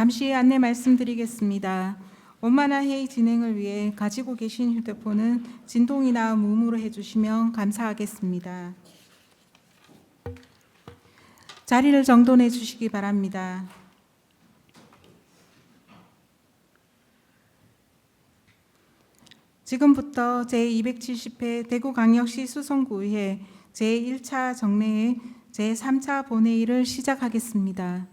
잠시 안내 말씀드리겠습니다. 원만한 회의 진행을 위해 가지고 계신 휴대폰은 진동이나 무음으로 해주시면 감사하겠습니다. 자리를 정돈해 주시기 바랍니다. 지금부터 제270회 대구광역시 수성구의회 제1차 정례회 제3차 본회의를 시작하겠습니다.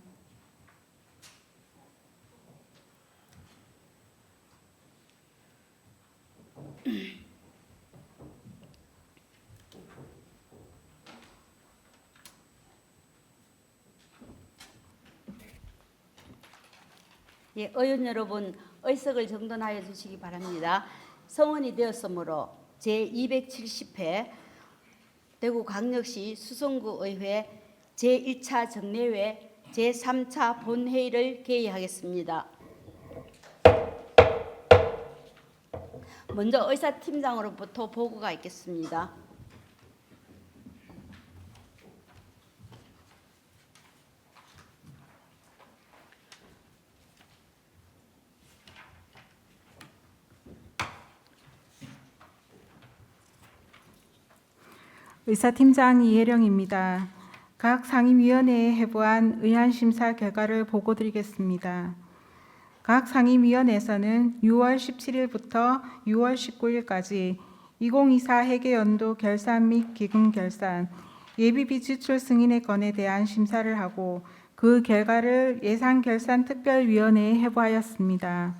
예, 의원 여러분, 의석을 정돈하여 주시기 바랍니다. 성원이 되었으므로 제270회 대구광역시 수성구의회 제1차 정례회 제3차 본회의를 개의하겠습니다. 먼저 의사팀장으로부터 보고가 있겠습니다. 의사팀장 이혜령입니다. 각 상임위원회에 해부한 의안심사 결과를 보고드리겠습니다. 각 상임위원회에서는 6월 17일부터 6월 19일까지 2024 회계연도 결산 및 기금 결산, 예비비 지출 승인의 건에 대한 심사를 하고 그 결과를 예산결산특별위원회에 해부하였습니다.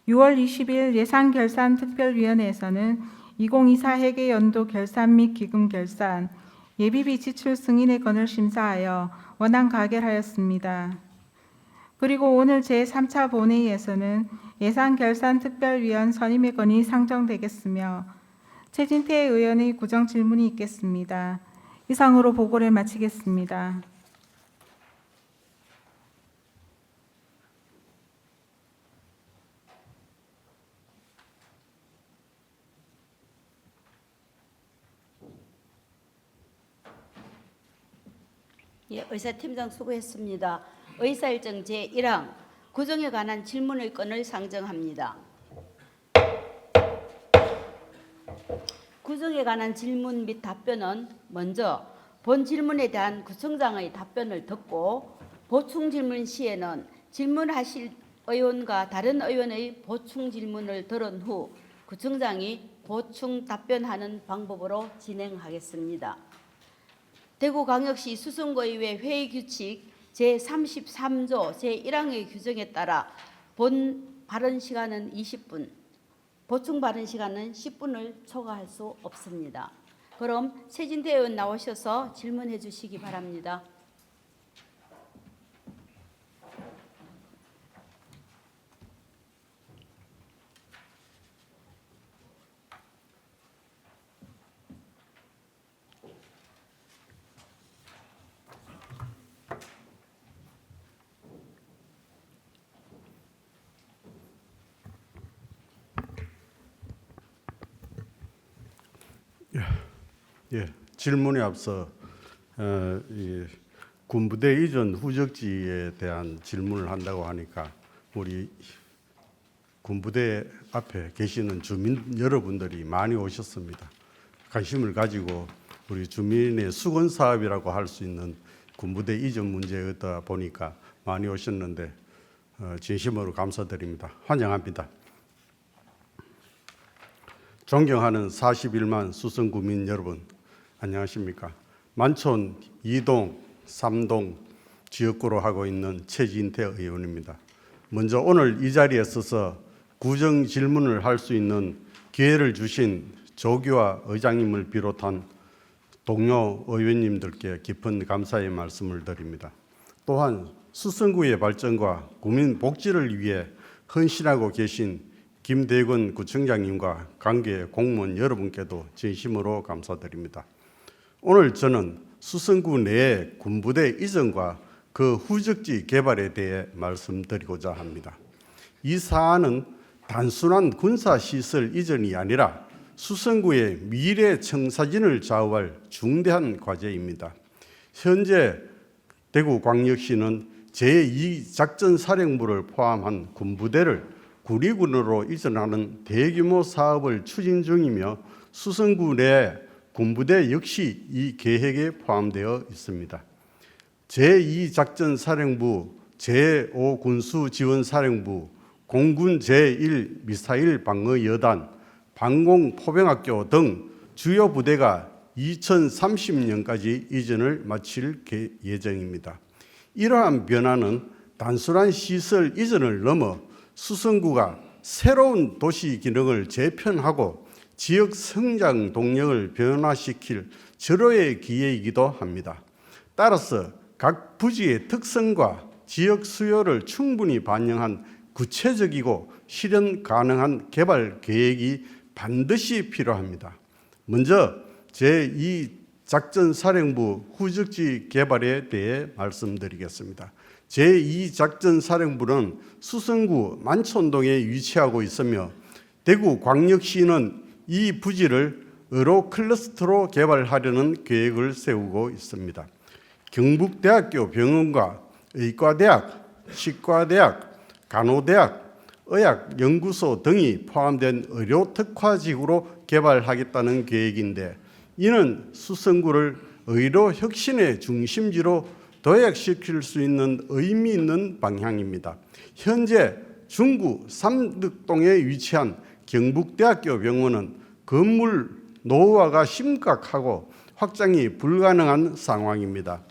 6월 20일 예산결산특별위원회에서는 2024 회계연도 결산 및 기금 결산, 예비비 지출 승인의 건을 심사하여 원안 가결하였습니다. 그리고 오늘 제3차 본회의에서는 예산결산특별위원 선임의 건이 상정되겠으며 최진태 의원의 구정 질문이 있겠습니다. 이상으로 보고를 마치겠습니다. 예, 의사팀장 수고했습니다. 의사일정 제1항 구정에 관한 질문의 건을 상정합니다. 구정에 관한 질문 및 답변은 먼저 본 질문에 대한 구청장의 답변을 듣고 보충 질문 시에는 질문하실 의원과 다른 의원의 보충 질문을 들은 후 구청장이 보충 답변하는 방법으로 진행하겠습니다. 대구광역시 수성구의회 회의규칙 제33조 제1항의 규정에 따라 본 발언 시간은 20분, 보충 발언 시간은 10분을 초과할 수 없습니다. 그럼 최진태 의원 나오셔서 질문해 주시기 바랍니다. 예, 질문에 앞서 이 군부대 이전 후적지에 대한 질문을 한다고 하니까 우리 군부대 앞에 계시는 주민 여러분들이 많이 오셨습니다. 관심을 가지고 우리 주민의 수건 사업이라고 할 수 있는 군부대 이전 문제였다 보니까 많이 오셨는데 진심으로 감사드립니다. 환영합니다. 존경하는 41만 수성구민 여러분, 안녕하십니까? 만촌 2동, 3동 지역구로 하고 있는 최진태 의원입니다. 먼저 오늘 이 자리에 서서 구정 질문을 할 수 있는 기회를 주신 조규화 의장님을 비롯한 동료 의원님들께 깊은 감사의 말씀을 드립니다. 또한 수성구의 발전과 구민 복지를 위해 헌신하고 계신 김대건 구청장님과 관계 공무원 여러분께도 진심으로 감사드립니다. 오늘 저는 수성구 내의 군부대 이전과 그 후적지 개발에 대해 말씀드리고자 합니다. 이 사안은 단순한 군사시설 이전이 아니라 수성구의 미래 청사진을 좌우할 중대한 과제입니다. 현재 대구광역시는 제2작전사령부를 포함한 군부대를 구리군으로 이전하는 대규모 사업을 추진 중이며 수성구 내 군부대 역시 이 계획에 포함되어 있습니다. 제2작전사령부, 제5군수지원사령부, 공군 제1미사일 방어여단, 방공포병학교 등 주요 부대가 2030년까지 이전을 마칠 예정입니다. 이러한 변화는 단순한 시설 이전을 넘어 수성구가 새로운 도시 기능을 재편하고 지역 성장 동력을 변화시킬 절호의 기회이기도 합니다. 따라서 각 부지의 특성과 지역 수요를 충분히 반영한 구체적이고 실현 가능한 개발 계획이 반드시 필요합니다. 먼저 제2작전사령부 후적지 개발에 대해 말씀드리겠습니다. 제2작전사령부는 수성구 만촌동에 위치하고 있으며 대구광역시는 이 부지를 의료 클러스터로 개발하려는 계획을 세우고 있습니다. 경북대학교 병원과 의과대학, 치과대학, 간호대학, 의학연구소 등이 포함된 의료특화지구로 개발하겠다는 계획인데 이는 수성구를 의료 혁신의 중심지로 도약시킬 수 있는 의미 있는 방향입니다. 현재 중구 삼덕동에 위치한 경북대학교 병원은 건물 노후화가 심각하고 확장이 불가능한 상황입니다.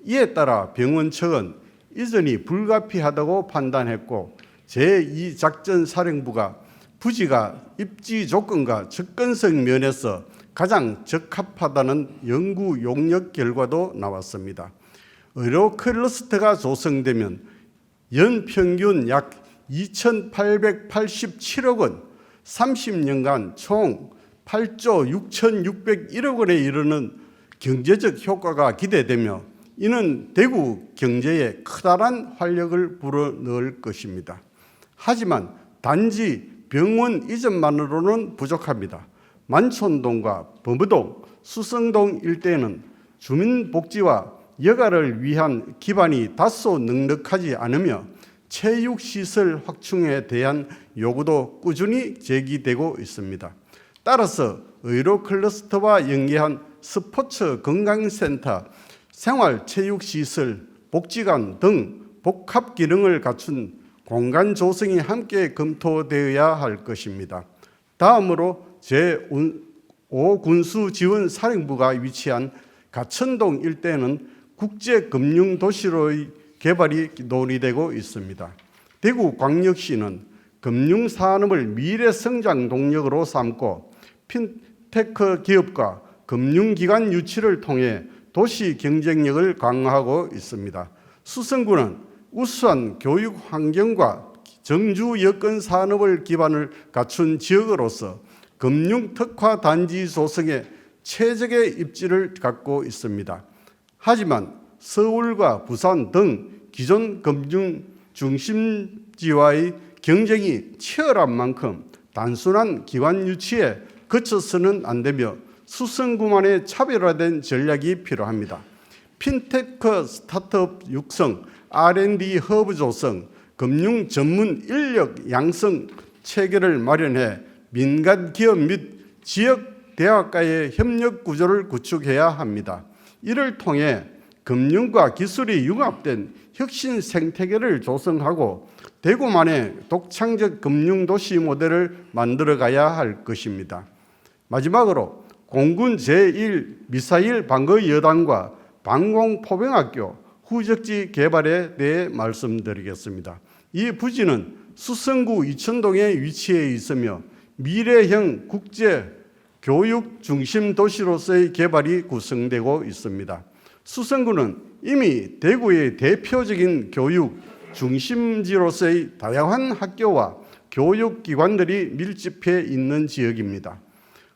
이에 따라 병원 측은 이전이 불가피하다고 판단했고 제2작전사령부가 부지가 입지 조건과 접근성 면에서 가장 적합하다는 연구 용역 결과도 나왔습니다. 의료 클러스터가 조성되면 연평균 약 2,887억 원, 30년간 총 8조 6,601억 원에 이르는 경제적 효과가 기대되며 이는 대구 경제에 커다란 활력을 불어넣을 것입니다. 하지만 단지 병원 이전만으로는 부족합니다. 만촌동과 범부동, 수성동 일대는 주민복지와 여가를 위한 기반이 다소 넉넉하지 않으며 체육시설 확충에 대한 요구도 꾸준히 제기되고 있습니다. 따라서 의료 클러스터와 연계한 스포츠 건강센터, 생활체육시설, 복지관 등 복합 기능을 갖춘 공간 조성이 함께 검토되어야 할 것입니다. 다음으로 제5군수지원사령부가 위치한 가천동 일대는 국제금융도시로의 개발이 논의되고 있습니다. 대구광역시는 금융산업을 미래성장 동력으로 삼고 핀테크 기업과 금융기관 유치를 통해 도시 경쟁력을 강화하고 있습니다. 수성구는 우수한 교육 환경과 정주 여건 산업을 기반을 갖춘 지역으로서 금융 특화 단지 조성에 최적의 입지를 갖고 있습니다. 하지만 서울과 부산 등 기존 금융 중심지와의 경쟁이 치열한 만큼 단순한 기관 유치에 그쳐서는 안 되며 수성구만의 차별화된 전략이 필요합니다. 핀테크 스타트업 육성, R&D 허브 조성, 금융 전문 인력 양성 체계를 마련해 민간 기업 및 지역 대학과의 협력 구조를 구축해야 합니다. 이를 통해 금융과 기술이 융합된 혁신 생태계를 조성하고 대구만의 독창적 금융도시 모델을 만들어가야 할 것입니다. 마지막으로 공군 제1미사일 방어여단과 방공포병학교 후적지 개발에 대해 말씀드리겠습니다. 이 부지는 수성구 이천동에 위치해 있으며 미래형 국제 교육 중심 도시로서의 개발이 구성되고 있습니다. 수성구는 이미 대구의 대표적인 교육 중심지로서의 다양한 학교와 교육기관들이 밀집해 있는 지역입니다.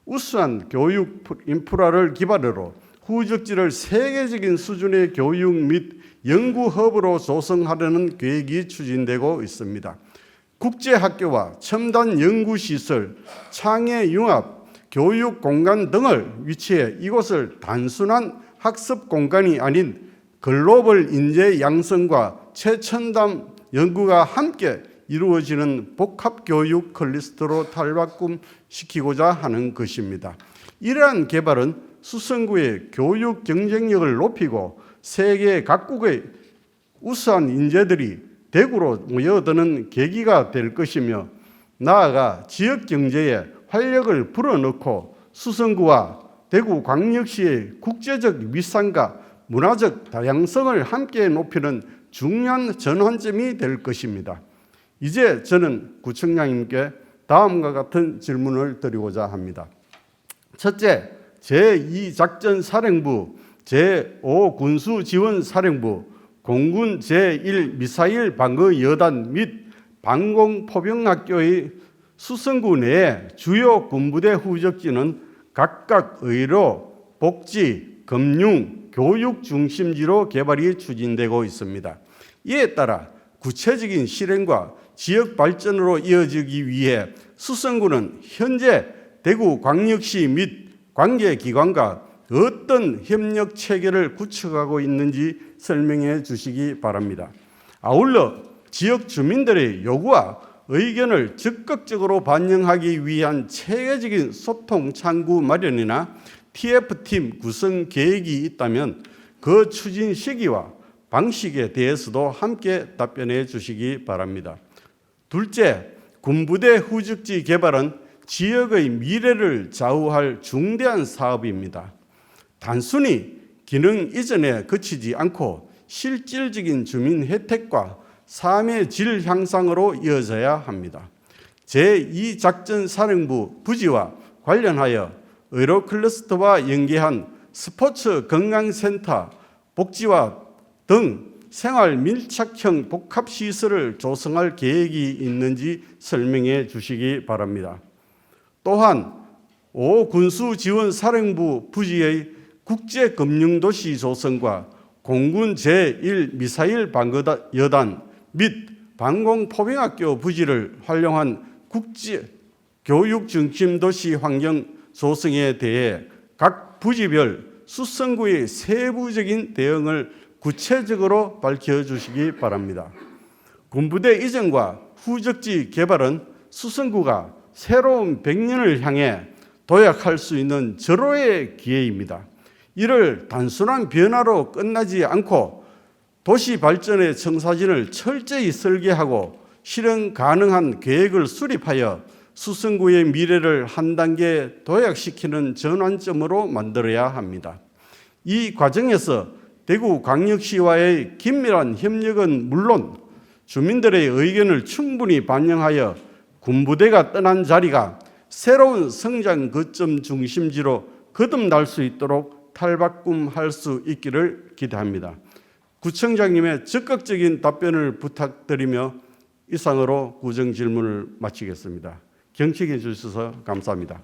우수한 교육 인프라를 기반으로 후적지를 세계적인 수준의 교육 및 연구 허브로 조성하려는 계획이 추진되고 있습니다. 국제학교와 첨단 연구시설, 창의융합, 교육공간 등을 위치해 이곳을 단순한 학습 공간이 아닌 글로벌 인재 양성과 최첨단 연구가 함께 이루어지는 복합교육 클러스터로 탈바꿈시키고자 하는 것입니다. 이러한 개발은 수성구의 교육 경쟁력을 높이고 세계 각국의 우수한 인재들이 대구로 모여드는 계기가 될 것이며, 나아가 지역 경제에 활력을 불어넣고 수성구와 대구광역시의 국제적 위상과 문화적 다양성을 함께 높이는 중요한 전환점이 될 것입니다. 이제 저는 구청장님께 다음과 같은 질문을 드리고자 합니다. 첫째, 제2작전사령부, 제5군수지원사령부, 공군 제1미사일 방어여단 및 방공포병학교의 수성구 내의 주요 군부대 후적지는 각각 의료, 복지, 금융, 교육 중심지로 개발이 추진되고 있습니다. 이에 따라 구체적인 실행과 지역 발전으로 이어지기 위해 수성구는 현재 대구광역시 및 관계기관과 어떤 협력 체계를 구축하고 있는지 설명해 주시기 바랍니다. 아울러 지역 주민들의 요구와 의견을 적극적으로 반영하기 위한 체계적인 소통 창구 마련이나 TF팀 구성 계획이 있다면 그 추진 시기와 방식에 대해서도 함께 답변해 주시기 바랍니다. 둘째, 군부대 후적지 개발은 지역의 미래를 좌우할 중대한 사업입니다. 단순히 기능 이전에 그치지 않고 실질적인 주민 혜택과 삶의 질 향상으로 이어져야 합니다. 제2작전사령부 부지와 관련하여 의료 클러스터와 연계한 스포츠 건강센터, 복지와 등 생활 밀착형 복합시설을 조성할 계획이 있는지 설명해 주시기 바랍니다. 또한 5군수지원사령부 부지의 국제금융도시 조성과 공군 제1미사일 방어여단 및 방공포병학교 부지를 활용한 국제교육중심도시 환경 조성에 대해 각 부지별 수성구의 세부적인 대응을 구체적으로 밝혀주시기 바랍니다. 군부대 이전과 후적지 개발은 수성구가 새로운 100년을 향해 도약할 수 있는 절호의 기회입니다. 이를 단순한 변화로 끝나지 않고 도시 발전의 청사진을 철저히 설계하고 실현 가능한 계획을 수립하여 수성구의 미래를 한 단계 도약시키는 전환점으로 만들어야 합니다. 이 과정에서 대구광역시와의 긴밀한 협력은 물론 주민들의 의견을 충분히 반영하여 군부대가 떠난 자리가 새로운 성장 거점 중심지로 거듭날 수 있도록 탈바꿈할 수 있기를 기대합니다. 구청장님의 적극적인 답변을 부탁드리며 이상으로 구정 질문을 마치겠습니다. 경청해 주셔서 감사합니다.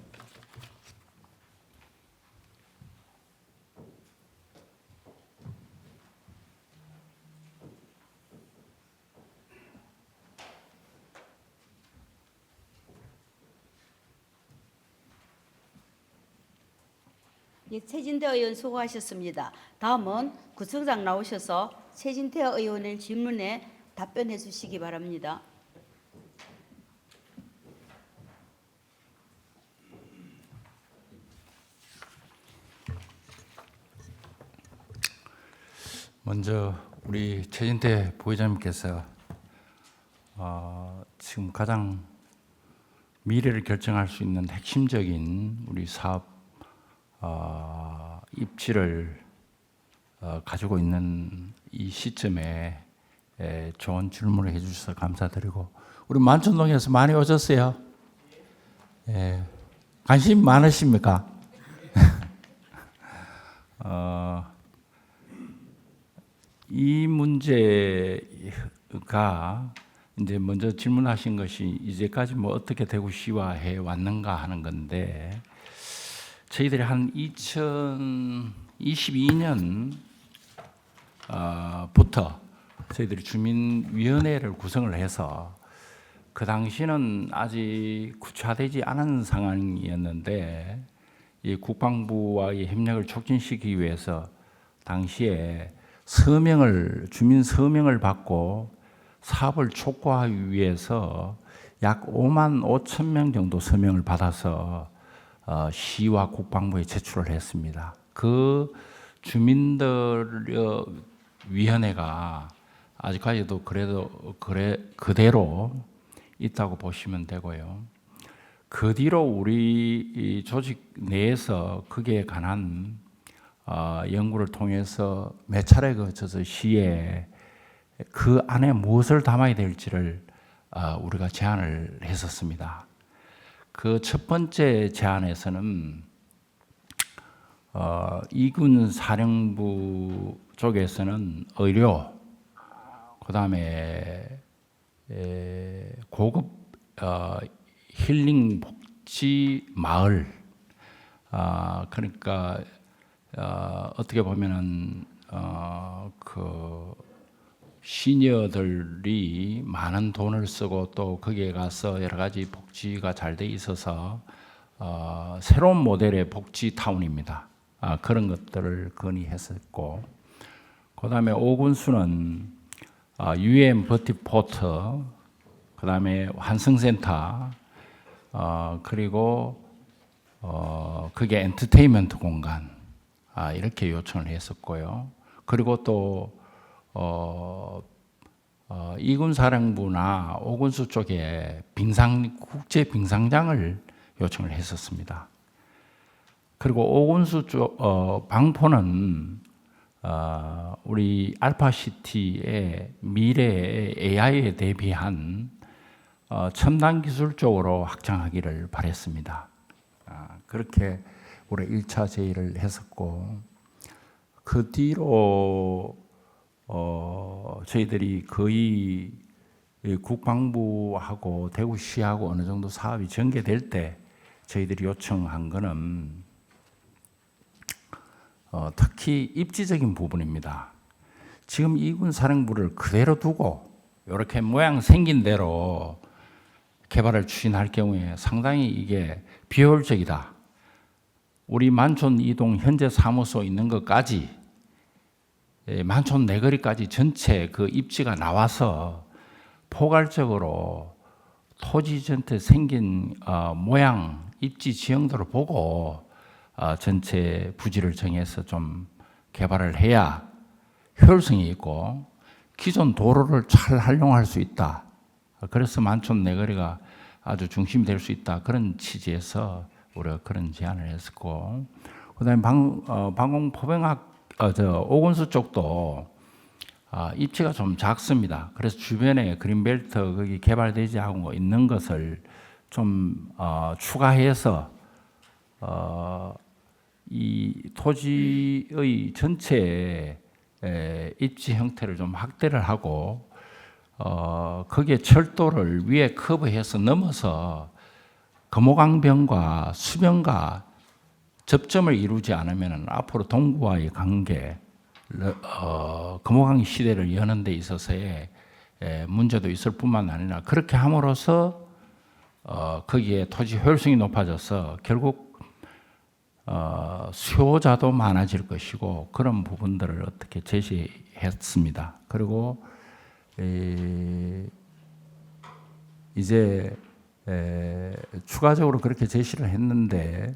예, 최진태 의원 수고하셨습니다. 다음은 구청장 나오셔서 최진태 의원의 질문에 답변해 주시기 바랍니다. 먼저 우리 최진태 부회장님께서 지금 가장 미래를 결정할 수 있는 핵심적인 우리 사업 입지를 가지고 있는 이 시점에 좋은 질문을 해주셔서 감사드리고, 우리 만촌동에서 많이 오셨어요? 관심 많으십니까? 이 문제가 이제 먼저 질문하신 것이 이제까지 뭐 어떻게 대구시와 해 왔는가 하는 건데, 저희들이 한 2022년부터 저희들이 주민위원회를 구성을 해서, 그 당시는 아직 구체화되지 않은 상황이었는데 이 국방부와의 협력을 촉진시키기 위해서 당시에 주민 서명을 받고 사업을 촉구하기 위해서 약 5만 5천 명 정도 서명을 받아서 시와 국방부에 제출을 했습니다. 그 주민들 위원회가 아직까지도 그대로 있다고 보시면 되고요. 그 뒤로 우리 조직 내에서 그에 관한 연구를 통해서 몇 차례 거쳐서 시에 그 안에 무엇을 담아야 될지를 우리가 제안을 했었습니다. 그 첫 번째 제안에서는 이군 사령부 쪽에서는 의료, 그 다음에 고급 힐링 복지 마을, 그러니까 어떻게 보면은 그 시니어들이 많은 돈을 쓰고 또 거기에 가서 여러 가지 복지가 잘 돼 있어서 새로운 모델의 복지 타운입니다. 그런 것들을 건의했었고, 그 다음에 오군수는 UN 버티포트, 그 다음에 환승센터, 그리고 그게 엔터테인먼트 공간, 이렇게 요청을 했었고요. 그리고 또 이군사령부나 오군수 쪽에 국제 빙상장을 요청을 했었습니다. 그리고 오군수 쪽 방포는 우리 알파시티의 미래의 AI에 대비한 첨단 기술 쪽으로 확장하기를 바랬습니다. 그렇게 올해 1차 제의를 했었고, 그 뒤로 저희들이 거의 국방부하고 대구시하고 어느 정도 사업이 전개될 때 저희들이 요청한 거는 특히 입지적인 부분입니다. 지금 이군 사령부를 그대로 두고 이렇게 모양 생긴 대로 개발을 추진할 경우에 상당히 이게 비효율적이다. 우리 만촌 이동 현재 사무소 있는 것까지 만촌 내거리까지 전체 그 입지가 나와서 포괄적으로 토지 전체 생긴 모양 입지 지형도를 보고 전체 부지를 정해서 좀 개발을 해야 효율성이 있고 기존 도로를 잘 활용할 수 있다. 그래서 만촌 내거리가 아주 중심이 될 수 있다. 그런 취지에서 우리가 그런 제안을 했었고, 그다음에 방공포병학 오군수 쪽도 입지가 좀 작습니다. 그래서 주변에 그린벨트 거기 개발되지 않고 있는 것을 좀 추가해서 이 토지의 전체 입지 형태를 좀 확대를 하고 거기에 철도를 위에 커브해서 넘어서 금호강변과 수변과 접점을 이루지 않으면 앞으로 동구와의 관계, 금호강 시대를 여는 데 있어서의 문제도 있을 뿐만 아니라 그렇게 함으로써 거기에 토지 효율성이 높아져서 결국 수요자도 많아질 것이고 그런 부분들을 어떻게 제시했습니다. 그리고 이제 추가적으로 그렇게 제시를 했는데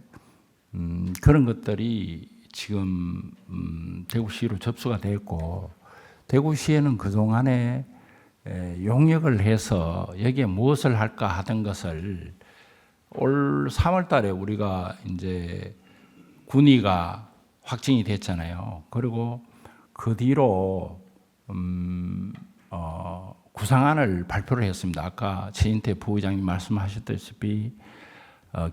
그런 것들이 지금 대구시로 접수가 됐고, 대구시에는 그동안에 용역을 해서 여기에 무엇을 할까 하던 것을 올 3월 달에 우리가 이제 군의가 확정이 됐잖아요. 그리고 그 뒤로 구상안을 발표를 했습니다. 아까 최인태 부의장님 말씀하셨다시피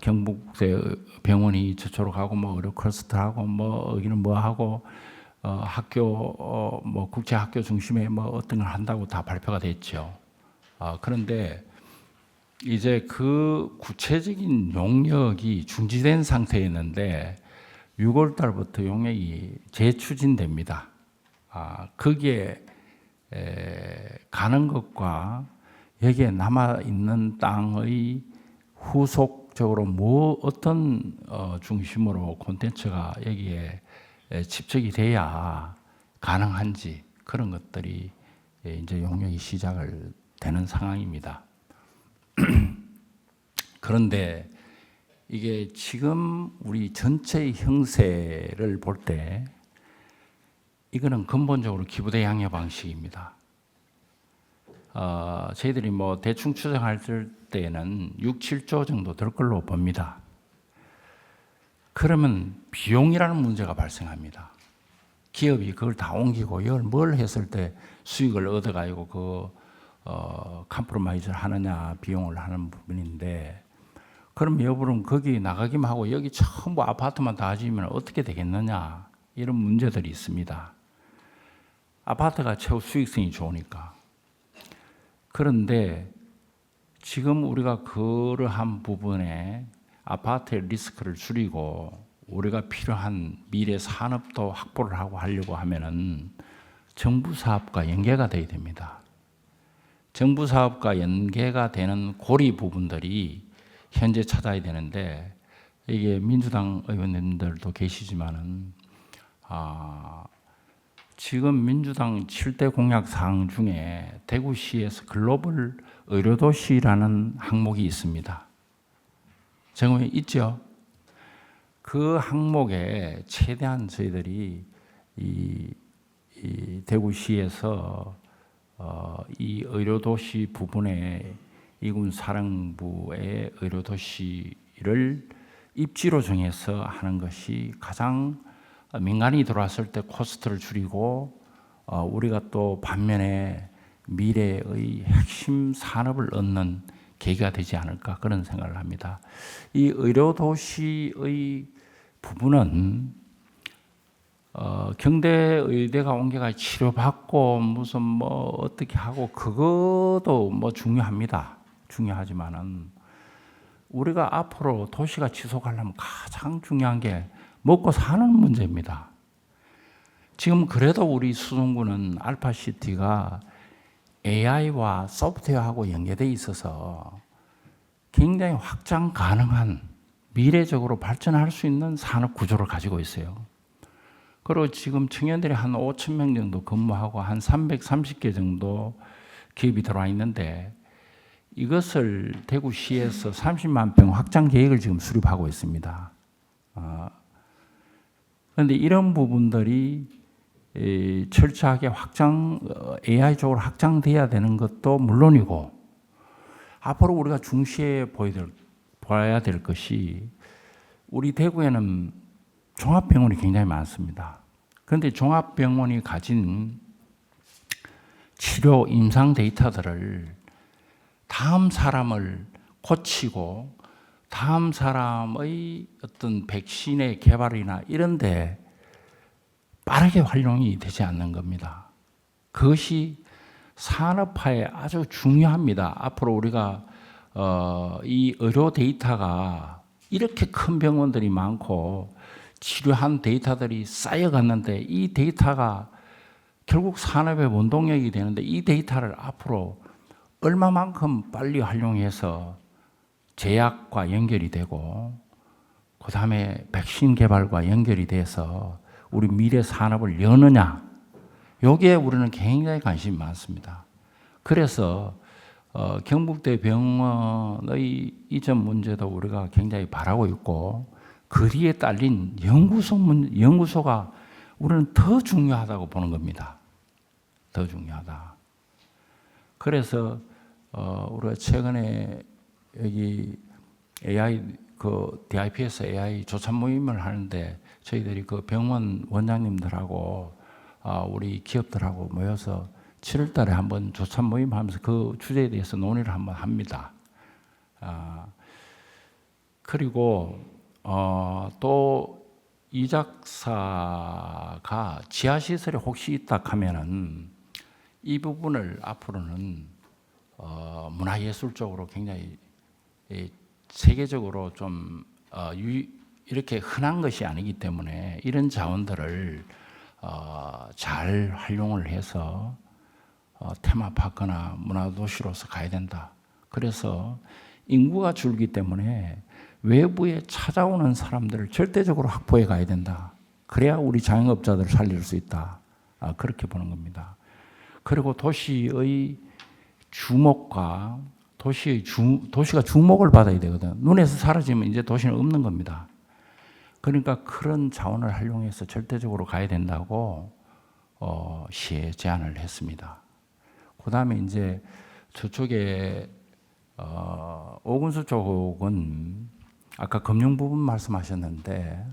경북대병원이 저쪽으로 가고 뭐 의료 클러스터하고 뭐 여기는 뭐 하고 학교 뭐 국제 학교 중심에 뭐 어떤 걸 한다고 다 발표가 됐죠. 그런데 이제 그 구체적인 용역이 중지된 상태였는데 6월 달부터 용역이 재추진됩니다. 거기에 가는 것과 여기에 남아 있는 땅의 후속적으로 뭐 어떤 중심으로 콘텐츠가 여기에 집적이 돼야 가능한지 그런 것들이 이제 용역이 시작을 되는 상황입니다. 그런데 이게 지금 우리 전체의 형세를 볼 때 이거는 근본적으로 기부대 양육 방식입니다. 저희들이 뭐 대충 추정할 때에는 6, 7조 정도 될 걸로 봅니다. 그러면 비용이라는 문제가 발생합니다. 기업이 그걸 다 옮기고 이걸 뭘 했을 때 수익을 얻어가지고 컴프로마이즈를 하느냐 비용을 하는 부분인데, 그럼 여러분 거기 나가기만 하고 여기 전부 아파트만 다 지으면 어떻게 되겠느냐, 이런 문제들이 있습니다. 아파트가 최고 수익성이 좋으니까. 그런데 지금 우리가 그러한 부분에 아파트의 리스크를 줄이고 우리가 필요한 미래 산업도 확보를 하고 하려고 하면은 정부 사업과 연계가 돼야 됩니다. 정부 사업과 연계가 되는 고리 부분들이 현재 찾아야 되는데, 이게 민주당 의원님들도 계시지만은 지금 민주당 7대 공약 사항 중에 대구시에서 글로벌 의료도시라는 항목이 있습니다. 정말 있죠? 그 항목에 최대한 저희들이 이 대구시에서 이 의료도시 부분에 이군 사령부의 의료도시를 입지로 정해서 하는 것이 가장 민간이 들어왔을 때 코스트를 줄이고 우리가 또 반면에 미래의 핵심 산업을 얻는 계기가 되지 않을까, 그런 생각을 합니다. 이 의료도시의 부분은 경대의대가 옮겨가 치료받고 무슨 뭐 어떻게 하고 그것도 뭐 중요하지만은 우리가 앞으로 도시가 지속하려면 가장 중요한 게 먹고 사는 문제입니다. 지금 그래도 우리 수성구는 알파시티가 AI와 소프트웨어하고 연계되어 있어서 굉장히 확장 가능한 미래적으로 발전할 수 있는 산업 구조를 가지고 있어요. 그리고 지금 청년들이 한 5천 명 정도 근무하고 한 330개 정도 기업이 들어와 있는데, 이것을 대구시에서 30만 평 확장 계획을 지금 수립하고 있습니다. 그런데 이런 부분들이 철저하게 AI 쪽으로 확장돼야 되는 것도 물론이고, 앞으로 우리가 중시해 보아야 될 것이, 우리 대구에는 종합병원이 굉장히 많습니다. 그런데 종합병원이 가진 치료 임상 데이터들을 다음 사람을 고치고 다음 사람의 어떤 백신의 개발이나 이런 데 빠르게 활용이 되지 않는 겁니다. 그것이 산업화에 아주 중요합니다. 앞으로 우리가 이 의료 데이터가 이렇게 큰 병원들이 많고 치료한 데이터들이 쌓여갔는데, 이 데이터가 결국 산업의 원동력이 되는데, 이 데이터를 앞으로 얼마만큼 빨리 활용해서 제약과 연결이 되고 그 다음에 백신 개발과 연결이 돼서 우리 미래 산업을 여느냐, 여기에 우리는 굉장히 관심이 많습니다. 그래서 경북대 병원의 이전 문제도 우리가 굉장히 바라고 있고, 그 뒤에 딸린 연구소가 우리는 더 중요하다고 보는 겁니다. 더 중요하다. 그래서 우리가 최근에 여기 AI DIP에서 AI 조찬 모임을 하는데, 저희들이 그 병원 원장님들하고 우리 기업들하고 모여서 7월 달에 한번 조찬 모임 하면서 그 주제에 대해서 논의를 한번 합니다. 그리고 또 이 작사가 지하시설이 혹시 있다 하면은 이 부분을 앞으로는 문화예술 쪽으로 굉장히 세계적으로 좀 이렇게 흔한 것이 아니기 때문에 이런 자원들을 잘 활용을 해서 테마파크나 문화도시로서 가야 된다. 그래서 인구가 줄기 때문에 외부에 찾아오는 사람들을 절대적으로 확보해 가야 된다. 그래야 우리 자영업자들을 살릴 수 있다. 그렇게 보는 겁니다. 그리고 도시의 주목과 도시가 주목을 받아야 되거든. 눈에서 사라지면 이제 도시는 없는 겁니다. 그러니까 그런 자원을 활용해서 절대적으로 가야 된다고 시에 제안을 했습니다. 그 다음에 이제 저쪽에 오군수 쪽은 아까 금융 부분 말씀하셨는데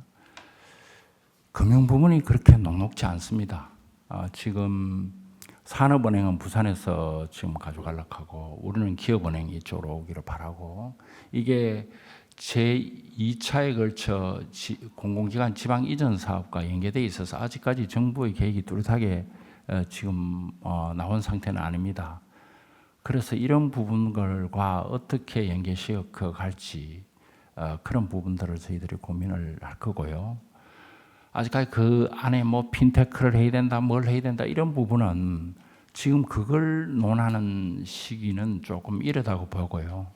금융 부분이 그렇게 녹록지 않습니다. 지금 산업은행은 부산에서 지금 가져가려고 하고 우리는 기업은행이 이쪽으로 오기를 바라고 이게 제2차에 걸쳐 공공기관 지방 이전 사업과 연계되어 있어서 아직까지 정부의 계획이 뚜렷하게 지금 나온 상태는 아닙니다. 그래서 이런 부분들과 어떻게 연계시켜 갈지 그런 부분들을 저희들이 고민을 할 거고요. 아직까지 그 안에 뭐 핀테크를 해야 된다, 뭘 해야 된다 이런 부분은 지금 그걸 논하는 시기는 조금 이르다고 보고요.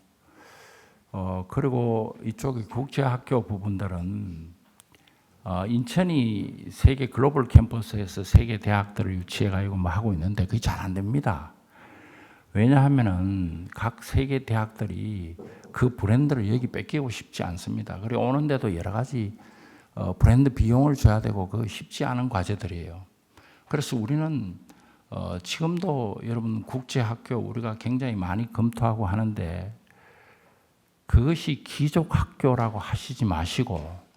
그리고 이쪽의 국제학교 부분들은 인천이 세계 글로벌 캠퍼스에서 세계 대학들을 유치해가지고 뭐 하고 있는데 그게 잘 안 됩니다. 왜냐하면은 각 세계 대학들이 그 브랜드를 여기 뺏기고 싶지 않습니다. 그리고 오는데도 여러 가지 브랜드 비용을 줘야 되고 그 쉽지 않은 과제들이에요. 그래서 우리는 지금도 여러분 국제학교 우리가 굉장히 많이 검토하고 하는데 그것이 기족학교라고 하시지 마시고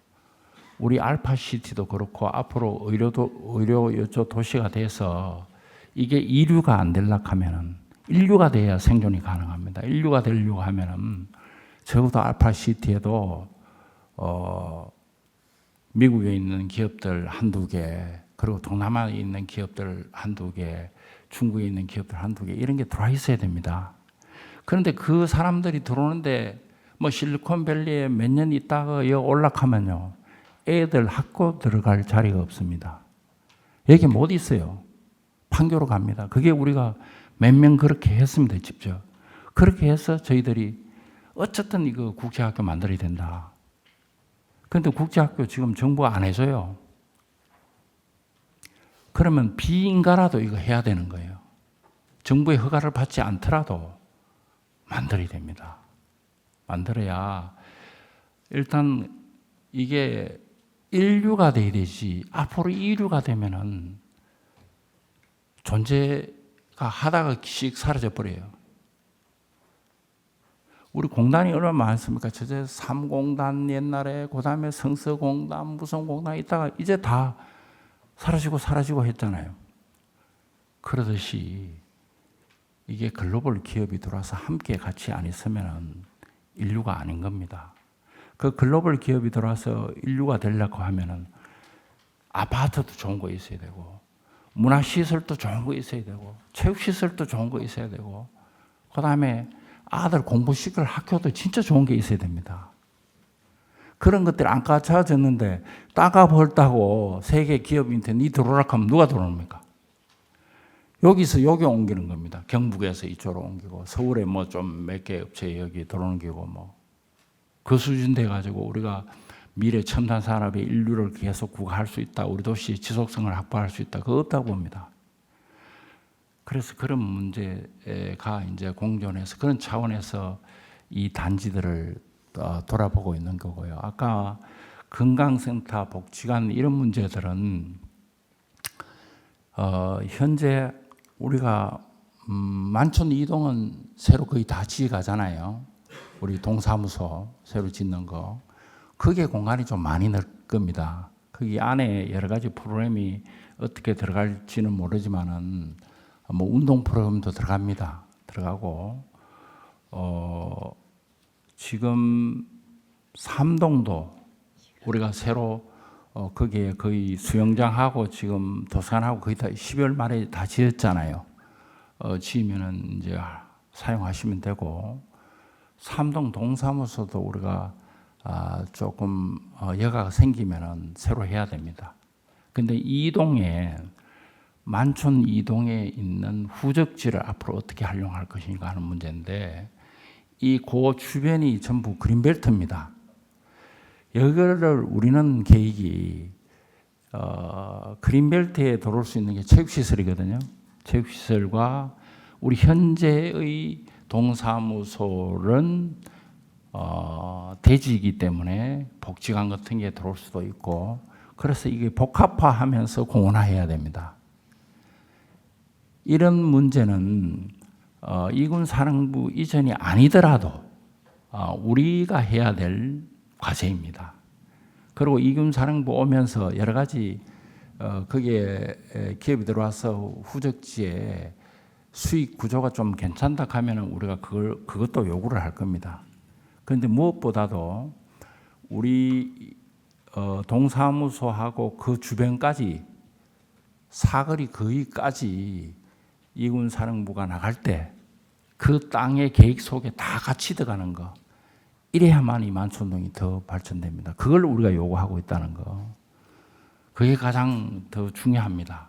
우리 알파시티도 그렇고 앞으로 의료 여조 도시가 돼서 이게 이류가 안 되려고 하면은 인류가 돼야 생존이 가능합니다. 인류가 되려고 하면은 적어도 알파시티에도 미국에 있는 기업들 한두 개, 그리고 동남아에 있는 기업들 한두 개, 중국에 있는 기업들 한두 개 이런 게 들어와 있어야 됩니다. 그런데 그 사람들이 들어오는데 뭐 실리콘밸리에 몇 년 있다가 여기 올라가면요 애들 학교 들어갈 자리가 없습니다. 여기 못 있어요. 판교로 갑니다. 그게 우리가 몇 명 그렇게 했습니다. 직접. 그렇게 해서 저희들이 어쨌든 이거 국제학교 만들어야 된다. 그런데 국제학교 지금 정부가 안 해줘요. 그러면 비인가라도 이거 해야 되는 거예요. 정부의 허가를 받지 않더라도 만들어야 됩니다. 만들어야 일단 이게 인류가 돼야 되지 앞으로 이류가 되면은 존재가 하다가씩 사라져 버려요. 우리 공단이 얼마나 많습니까? 저제 3공단 옛날에 그다음에 성서공단 무슨 공단 있다가 이제 다 사라지고 했잖아요. 그러듯이 이게 글로벌 기업이 들어와서 함께 같이 안 있으면 인류가 아닌 겁니다. 그 글로벌 기업이 들어와서 인류가 되려고 하면은 아파트도 좋은 거 있어야 되고 문화시설도 좋은 거 있어야 되고 체육시설도 좋은 거 있어야 되고 그다음에 아들 공부시킬 학교도 진짜 좋은 게 있어야 됩니다. 그런 것들이 안 갖춰졌는데 따가 벌다고 세계 기업인데 니 들어오라 하면 누가 들어옵니까? 여기서 여기 옮기는 겁니다. 경북에서 이쪽으로 옮기고 서울에 뭐 좀 몇 개 업체 여기 들어옮기고 뭐 그 수준 돼 가지고 우리가 미래 첨단 산업의 인류를 계속 구가할 수 있다. 우리 도시의 지속성을 확보할 수 있다. 그거 없다고 봅니다. 그래서 그런 문제가 이제 공존해서 그런 차원에서 이 단지들을 돌아보고 있는 거고요. 아까 건강센터, 복지관 이런 문제들은 현재 우리가 만촌 이동은 새로 거의 다 지어가잖아요. 우리 동사무소 새로 짓는 거. 그게 공간이 좀 많이 늘 겁니다. 거기 안에 여러 가지 프로그램이 어떻게 들어갈지는 모르지만은 뭐 운동 프로그램도 들어갑니다. 들어가고 지금 삼동도 우리가 새로 거기에 거의 수영장하고 지금 도서관하고 거의 다 12월 말에 다 지었잖아요. 지으면은 이제 사용하시면 되고 삼동 동사무소도 우리가 조금 여가가 생기면은 새로 해야 됩니다. 근데 이동에 만촌 이동에 있는 후적지를 앞으로 어떻게 활용할 것인가 하는 문제인데 이 고 주변이 전부 그린벨트입니다. 여기를 우리는 계획이 그린벨트에 들어올 수 있는 게 체육시설이거든요. 체육시설과 우리 현재의 동사무소는 대지이기 때문에 복지관 같은 게 들어올 수도 있고, 그래서 이게 복합화하면서 공원화해야 됩니다. 이런 문제는 이군 사령부 이전이 아니더라도 우리가 해야 될 과제입니다. 그리고 이군 사령부 오면서 여러 가지 거기에 기업이 들어와서 후적지에 수익 구조가 좀 괜찮다 하면 우리가 그것도 요구를 할 겁니다. 그런데 무엇보다도 우리 동사무소하고 그 주변까지 사거리 거기까지 이군 사령부가 나갈 때 그 땅의 계획 속에 다 같이 들어가는 거, 이래야만 이 만촌동이 더 발전됩니다. 그걸 우리가 요구하고 있다는 거, 그게 가장 더 중요합니다.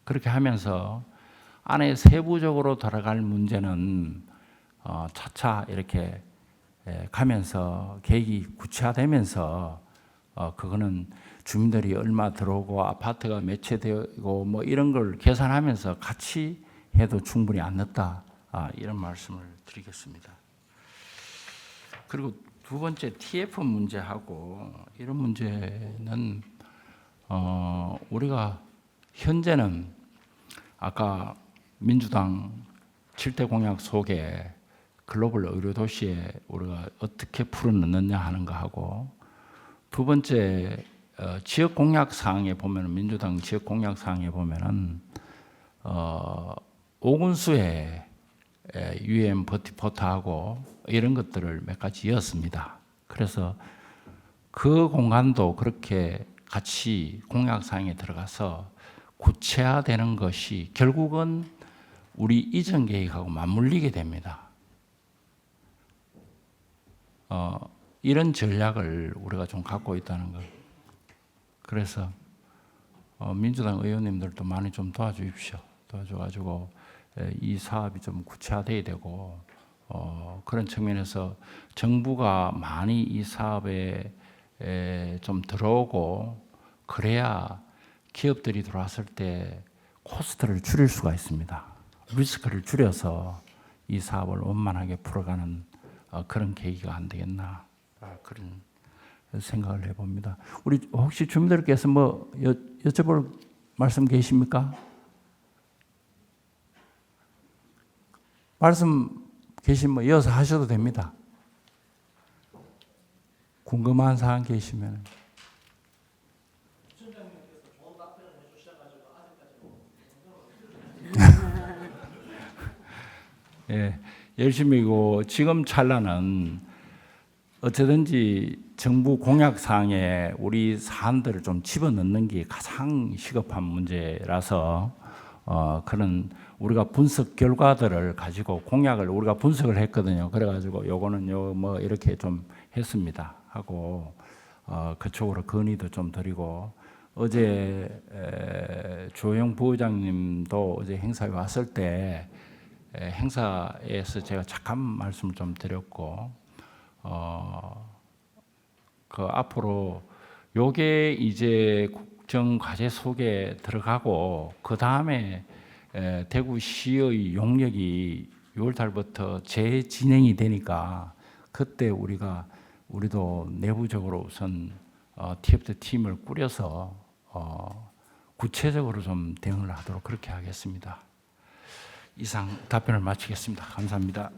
그렇게 하면서 안에 세부적으로 들어갈 문제는 차차 이렇게 가면서 계획이 구체화되면서 그거는 주민들이 얼마 들어오고 아파트가 몇 채 되고 뭐 이런 걸 계산하면서 같이 해도 충분히 안 늦다, 이런 말씀을 드리겠습니다. 그리고 두 번째 TF 문제하고 이런 문제는 우리가 현재는 아까 민주당 7대 공약 속에 글로벌 의료 도시에 우리가 어떻게 풀어넣느냐 하는 거 하고, 두 번째 지역 공약 사항에 보면 민주당 지역 공약 사항에 보면은 오군수에 UM 버티포트하고 이런 것들을 몇 가지 이었습니다. 그래서 그 공간도 그렇게 같이 공약 사항에 들어가서 구체화되는 것이 결국은 우리 이전 계획하고 맞물리게 됩니다. 이런 전략을 우리가 좀 갖고 있다는 것. 그래서 민주당 의원님들도 많이 좀 도와주십시오. 도와줘가지고 이 사업이 좀 구체화돼야 되고, 그런 측면에서 정부가 많이 이 사업에 좀 들어오고, 그래야 기업들이 들어왔을 때 코스트를 줄일 수가 있습니다. 리스크를 줄여서 이 사업을 원만하게 풀어가는 그런 계기가 안 되겠나, 그런 생각을 해봅니다. 우리 혹시 주민들께서 뭐 여쭤볼 말씀 계십니까? 말씀 계시면 뭐 이어서 하셔도 됩니다. 궁금한 사항 계시면. 예, 열심히고 지금 찰나는 어쩌든지 정부 공약 사항에 우리 사안들을 좀 집어넣는 게 가장 시급한 문제라서 그런 우리가 분석 결과들을 가지고 공약을 우리가 분석을 했거든요. 그래가지고 요거는 요 뭐 이렇게 좀 했습니다 하고 그쪽으로 건의도 좀 드리고, 어제 조영 부의장님도 어제 행사에 왔을 때 행사에서 제가 잠깐 말씀을 좀 드렸고, 그 앞으로 요게 이제 국정 과제 속에 들어가고, 그 다음에 대구시의 용역이 6월 달부터 재진행이 되니까 그때 우리도 내부적으로 우선 TF 팀을 꾸려서 구체적으로 좀 대응을 하도록 그렇게 하겠습니다. 이상 답변을 마치겠습니다. 감사합니다.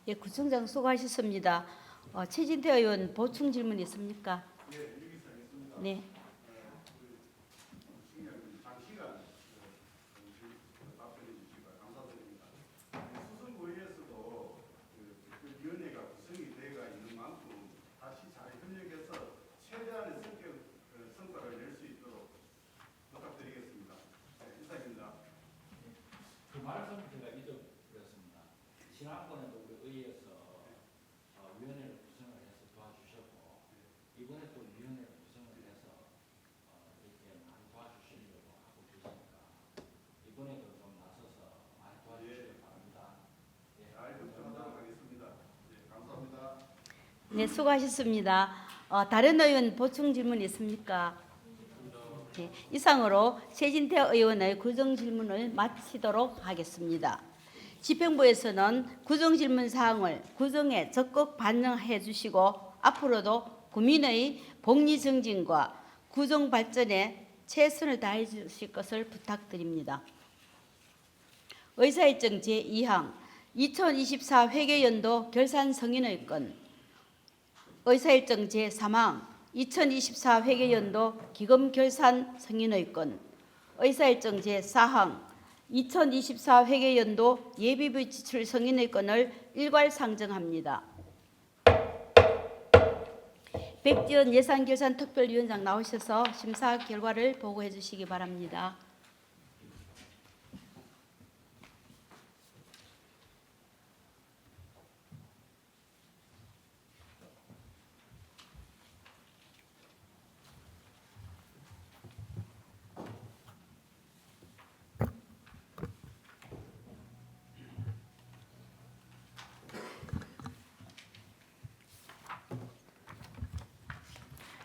예, 구청장 수고하셨습니다. 최진태 의원 보충 질문 있습니까? 네. 그 말씀 제가 잊어버렸습니다. 지난번에도 우리 의회에서 위원회를 구성을 해서 도와주셨고, 이번에 또 위원회를 구성을 해서 이렇게 많이 도와주시려고 하고 계시니까 이번에도 좀 나서서 많이 도와주시기 바랍니다. 예, 알겠습니다. 네, 수고하셨습니다. 다른 의원 보충 질문 있습니까? 네, 이상으로 최진태 의원의 구정 질문을 마치도록 하겠습니다. 집행부에서는 구정 질문 사항을 구정에 적극 반영해 주시고 앞으로도 국민의 복리 증진과 구정 발전에 최선을 다해 주실 것을 부탁드립니다. 의사일정 제2항 2024 회계연도 결산 승인의 건, 의사일정 제3항 2024 회계연도 기금 결산 승인의 건, 의사일정 제4항 2024 회계연도 예비비 지출 승인의 건을 일괄 상정합니다. 백지연 예산결산특별위원장 나오셔서 심사 결과를 보고해 주시기 바랍니다.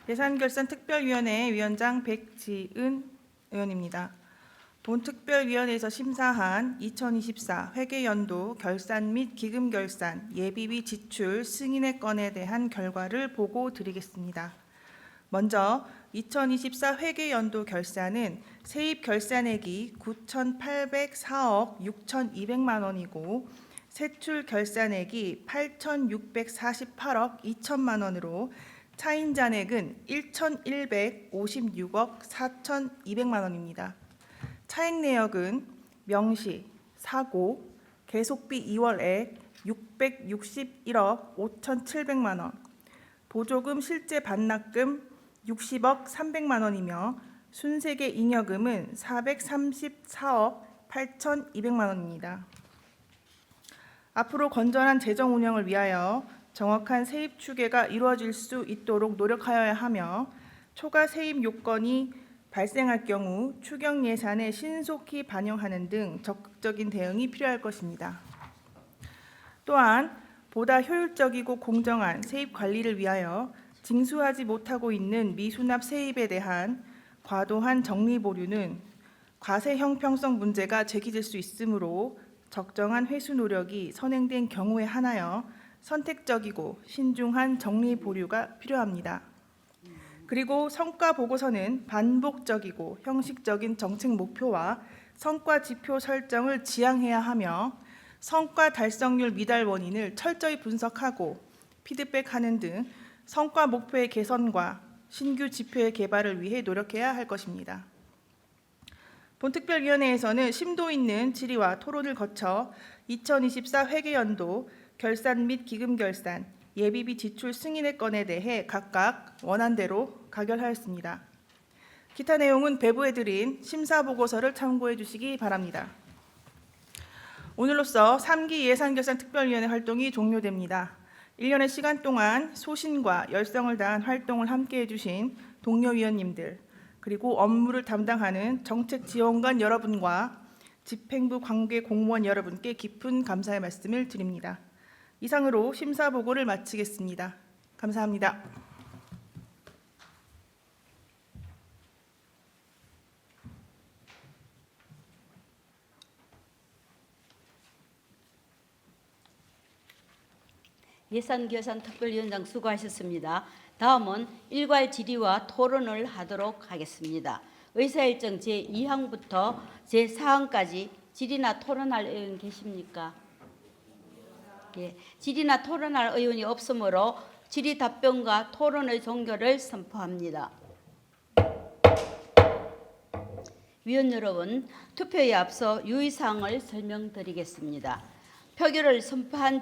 예산결산특별위원회 위원장 백지은 의원입니다. 본 특별위원회에서 심사한 2024 회계연도 결산 및 기금 결산 예비비 지출 승인의 건에 대한 결과를 보고 드리겠습니다. 먼저 2024 회계연도 결산은 세입 결산액이 9,804억 6,200만 원이고 세출 결산액이 8,648억 2천만 원으로 차인 잔액은 1,156억 4,200만 원입니다. 차액 내역은 명시, 사고, 계속비 2월액 661억 5,700만 원, 보조금 실제 반납금 60억 300만 원이며 순세계 잉여금은 434억 8,200만 원입니다. 앞으로 건전한 재정 운영을 위하여 정확한 세입 추계가 이루어질 수 있도록 노력하여야 하며 초과 세입 요건이 발생할 경우 추경 예산에 신속히 반영하는 등 적극적인 대응이 필요할 것입니다. 또한 보다 효율적이고 공정한 세입 관리를 위하여 징수하지 못하고 있는 미수납 세입에 대한 과도한 정리 보류는 과세 형평성 문제가 제기될 수 있으므로 적정한 회수 노력이 선행된 경우에 한하여 선택적이고 신중한 정리 보류가 필요합니다. 그리고 성과 보고서는 반복적이고 형식적인 정책 목표와 성과 지표 설정을 지향해야 하며 성과 달성률 미달 원인을 철저히 분석하고 피드백하는 등 성과 목표의 개선과 신규 지표의 개발을 위해 노력해야 할 것입니다. 본특별위원회에서는 심도 있는 질의와 토론을 거쳐 2024 회계연도 결산 및 기금 결산, 예비비 지출 승인의 건에 대해 각각 원안대로 가결하였습니다. 기타 내용은 배부해드린 심사보고서를 참고해 주시기 바랍니다. 오늘로써 3기 예산결산특별위원회 활동이 종료됩니다. 1년의 시간 동안 소신과 열성을 다한 활동을 함께해 주신 동료 위원님들, 그리고 업무를 담당하는 정책지원관 여러분과 집행부 관계 공무원 여러분께 깊은 감사의 말씀을 드립니다. 이상으로 심사보고를 마치겠습니다. 감사합니다. 예산결산특별위원장 수고하셨습니다. 다음은 일괄 질의와 토론을 하도록 하겠습니다. 의사일정 제2항부터 제4항까지 질의나 토론할 의원 계십니까? 예, 질의나 토론할 의원이 없으므로 질의 답변과 토론의 종결을 선포합니다. 위원 여러분, 투표에 앞서 유의사항을 설명드리겠습니다. 표결을 선포한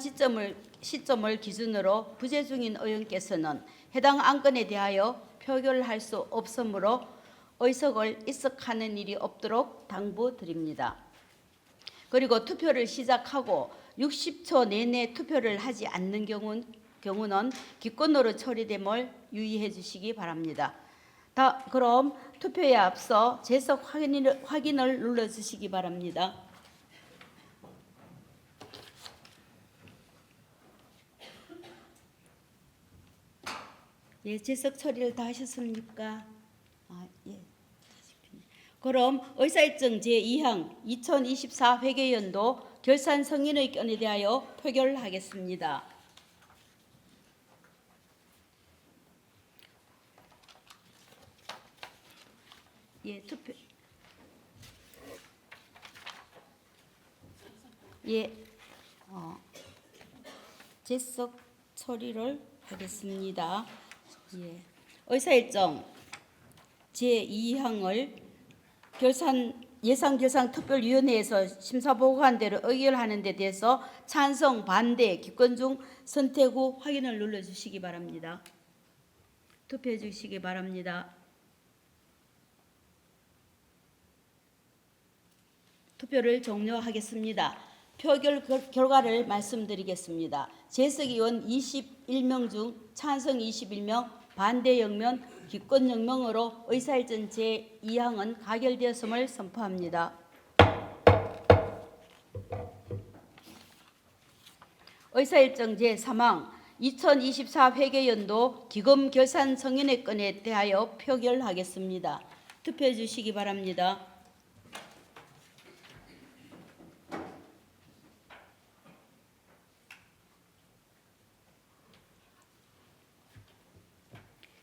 시점을 기준으로 부재 중인 의원께서는 해당 안건에 대하여 표결할 수 없으므로 의석을 이석하는 일이 없도록 당부드립니다. 그리고 투표를 시작하고 60초 내내 투표를 하지 않는 경우는 기권으로 처리됨을 유의해 주시기 바랍니다. 그럼 투표에 앞서 재석 확인을 눌러주시기 바랍니다. 예, 제석 처리를 다 하셨습니까? 예. 그럼 의사일정 제2항 2024 회계연도 결산 승인의 건에 대하여 표결하겠습니다. 예, 투표. 예, 제석 처리를 하겠습니다. 예, 의사일정 제2항을 예산결산특별위원회에서 심사보고한 대로 의결하는 데 대해서 찬성, 반대, 기권 중 선택 후 확인을 눌러주시기 바랍니다. 투표해 주시기 바랍니다. 투표를 종료하겠습니다. 표결 결과를 말씀드리겠습니다. 재석 의원 21명 중 찬성 21명, 반대 0명, 기권 0명으로 의사일정 제2항은 가결되었음을 선포합니다. 의사일정 제3항 2024 회계연도 기금 결산 승인의 건에 대하여 표결하겠습니다. 투표해 주시기 바랍니다.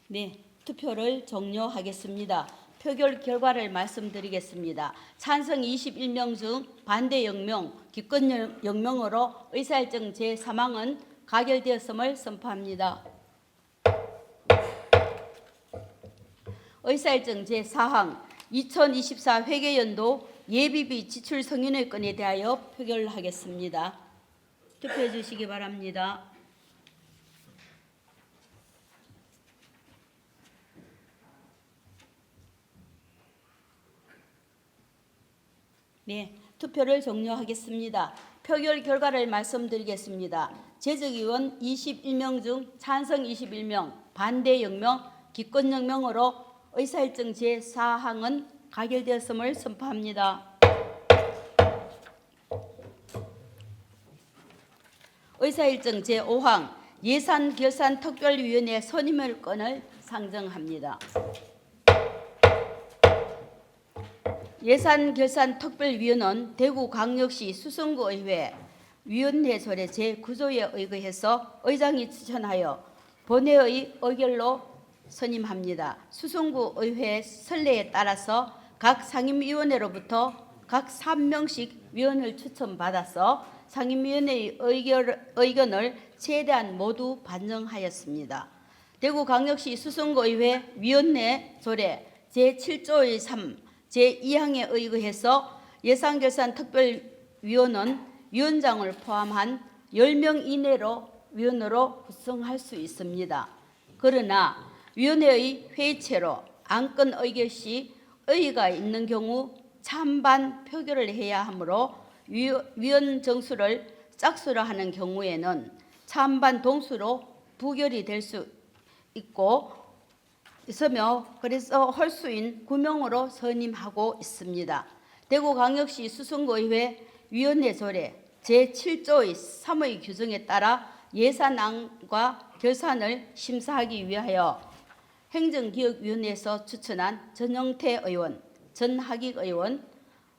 네, 투표를 종료하겠습니다. 표결 결과를 말씀드리겠습니다. 찬성 21명 중 반대 0명, 기권 0명으로 의사일정 제3항은 가결되었음을 선포합니다. 의사일정 제4항 2024 회계연도 예비비 지출 승인의 건에 대하여 표결하겠습니다. 투표해 주시기 바랍니다. 네, 투표를 종료하겠습니다. 표결 결과를 말씀드리겠습니다. 재석 의원 21명 중 찬성 21명, 반대 0명, 기권 0명으로 의사일정 제4항은 가결되었음을 선포합니다. 의사일정 제5항 예산결산특별위원회 선임의 건을 상정합니다. 예산결산특별위원은 대구광역시 수성구의회 위원회설의 제9조에 의거해서 의장이 추천하여 본회의 의결로 선임합니다. 수성구의회 선례에 따라서 각 상임위원회로부터 각 3명씩 위원을 추천받아서 상임위원회의 의견을 최대한 모두 반영하였습니다. 대구광역시 수성구의회 위원회 조례 제7조의 3 제2항에 의거해서 예산결산특별위원은 위원장을 포함한 10명 이내로 위원으로 구성할 수 있습니다. 그러나 위원회의 회의체로 안건 의결 시 의의가 있는 경우 찬반 표결을 해야 하므로 위원 정수를 짝수로 하는 경우에는 찬반 동수로 부결이 될 수 있으며 그래서 홀수인 9명으로 선임하고 있습니다. 대구광역시 수성구의회 위원회 조례 제7조의 3의 규정에 따라 예산안과 결산을 심사하기 위하여 행정기획위원회에서 추천한 전영태 의원, 전하익 의원,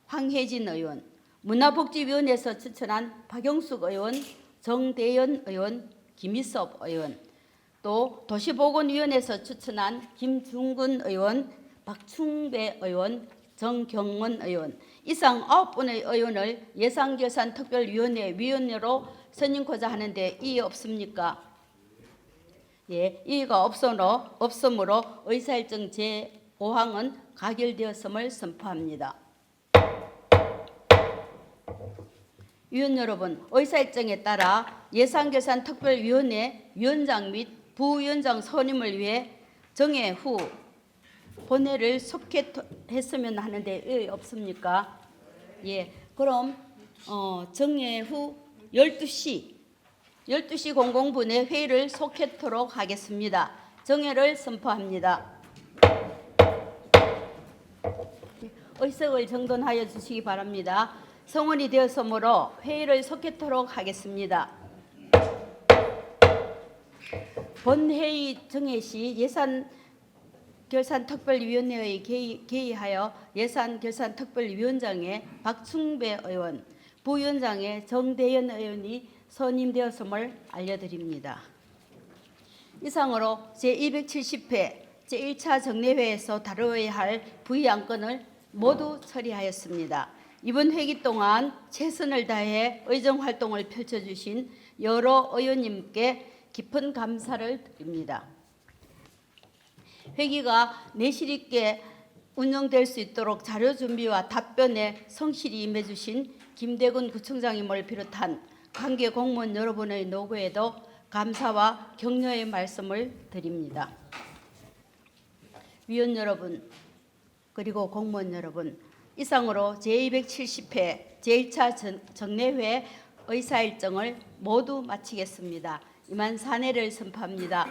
황혜진 의원, 문화복지위원회에서 추천한 박영숙 의원, 정대현 의원, 김희섭 의원, 또 도시보건위원회에서 추천한 김중근 의원, 박충배 의원, 정경원 의원 이상 9분의 의원을 예산결산특별위원회 위원으로 선임코자 하는데 이의 없습니까? 예, 이의가 없으므로 의사일정 제5항은 가결되었음을 선포합니다. 위원 여러분, 의사일정에 따라 예산결산특별위원회 위원장 및 부위원장 선임을 위해 정회 후 본회를 속개했으면 하는데 의 없습니까? 예, 그럼 정회 후 12시 00분에 회의를 속개토록 하겠습니다. 정회를 선포합니다. 의석을 정돈하여 주시기 바랍니다. 성원이 되었으므로 회의를 속개토록 하겠습니다. 본회의 정회 시 예산결산특별위원회의 개의하여 예산결산특별위원장에 박충배 의원, 부위원장에 정대현 의원이 선임되었음을 알려드립니다. 이상으로 제270회 제1차 정례회에서 다루어야 할 부의 안건을 모두 처리하였습니다. 이번 회기 동안 최선을 다해 의정활동을 펼쳐주신 여러 의원님께 깊은 감사를 드립니다. 회기가 내실 있게 운영될 수 있도록 자료 준비와 답변에 성실히 임해주신 김대군 구청장님을 비롯한 관계 공무원 여러분의 노고에도 감사와 격려의 말씀을 드립니다. 위원 여러분 그리고 공무원 여러분, 이상으로 제270회 제1차 정례회 의사일정을 모두 마치겠습니다. 이만 사례를 선포합니다.